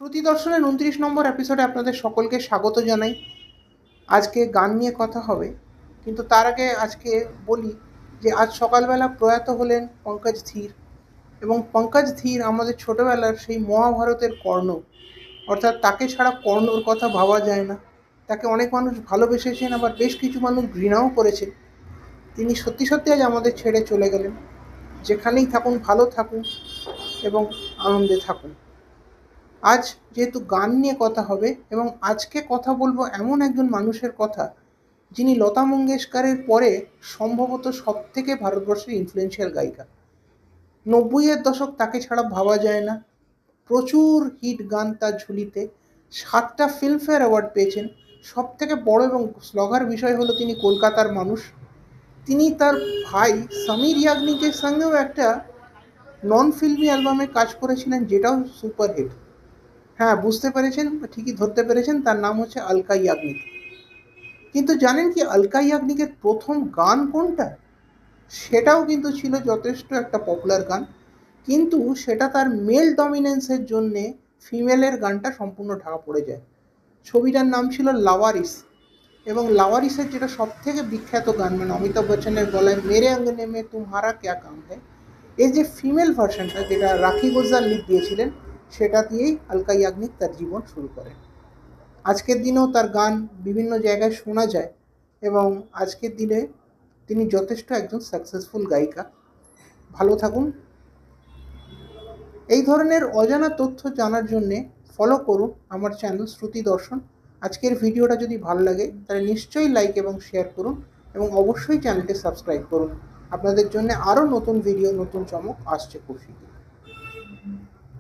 শ্রুতি দর্শনের 29 নম্বর এপিসোডে আপনাদের সকলকে স্বাগত জানাই। আজকে গান নিয়ে কথা হবে, কিন্তু তার আগে আজকে বলি যে আজ সকালবেলা প্রয়াত হলেন পঙ্কজ ধীর। এবং পঙ্কজ ধীর আমাদের ছোটবেলার সেই মহাভারতের কর্ণ, অর্থাৎ তাকে ছাড়া কর্ণর কথা ভাবা যায় না। তাকে অনেক মানুষ ভালোবেসেছেন, আবার বেশ কিছু মানুষ ঘৃণাও করেছেন। তিনি সত্যি সত্যি আজ আমাদের ছেড়ে চলে গেলেন। যেখানেই থাকুন ভালো থাকুন এবং আনন্দে থাকুন। আজ যেহেতু গান নিয়ে কথা হবে এবং আজকে কথা বলবো এমন একজন মানুষের কথা, যিনি লতা মঙ্গেশকরের পরে সম্ভবত সবথেকে ভারতবর্ষের ইনফ্লুয়েন্সিয়াল গায়িকা। 90-এর দশক তাকে ছাড়া ভাবা যায় না। প্রচুর হিট গান তার ঝুলিতে। 7টা ফিল্মফেয়ার অ্যাওয়ার্ড পেয়েছেন। সবথেকে বড় এবং শ্লাঘার বিষয় হলো তিনি কলকাতার মানুষ। তিনি তার ভাই সমীর ইয়াগনিকের সঙ্গেও একটা নন ফিল্মি অ্যালবামে কাজ করেছিলেন, যেটাও সুপারহিট। হ্যাঁ, বুঝতে পেরেছেন, ঠিকই ধরতে পেরেছেন, তার নাম হচ্ছে আলকা ইয়াগনিক। কিন্তু জানেন কি আলকা ইয়াগনিকের প্রথম গান কোনটা? সেটাও কিন্তু ছিল যথেষ্ট একটা পপুলার গান, কিন্তু সেটা তার মেল ডমিনেন্সের জন্যে ফিমেলের গানটা সম্পূর্ণ ঢাকা পড়ে যায়। ছবিটার নাম ছিল লাওয়ারিস। এবং লাওয়ারিসের যেটা সব থেকে বিখ্যাত গান, মানে অমিতাভ বচ্চনের গলায় মেরে অঙ্গনে মে তুমহারা ক্যা কাম হ্যায়, এই যে ফিমেল ভার্সনটা যেটা রাখি গোজ্জার লিড দিয়েছিলেন, সেটা দিয়েই আলকা ইয়াগনিক তার জীবন শুরু করেন। আজকের দিনেও তার গান বিভিন্ন জায়গায় শোনা যায় এবং আজকের দিনে তিনি যথেষ্ট একজন সাকসেসফুল গায়িকা। ভালো থাকুন। এই ধরনের অজানা তথ্য জানার জন্যে ফলো করুন আমার চ্যানেল শ্রুতি দর্শন। আজকের ভিডিওটা যদি ভালো লাগে তাহলে নিশ্চয়ই লাইক এবং শেয়ার করুন এবং অবশ্যই চ্যানেলটি সাবস্ক্রাইব করুন। আপনাদের জন্য আরও নতুন ভিডিও, নতুন চমক আসছে খুব শীঘ্রই।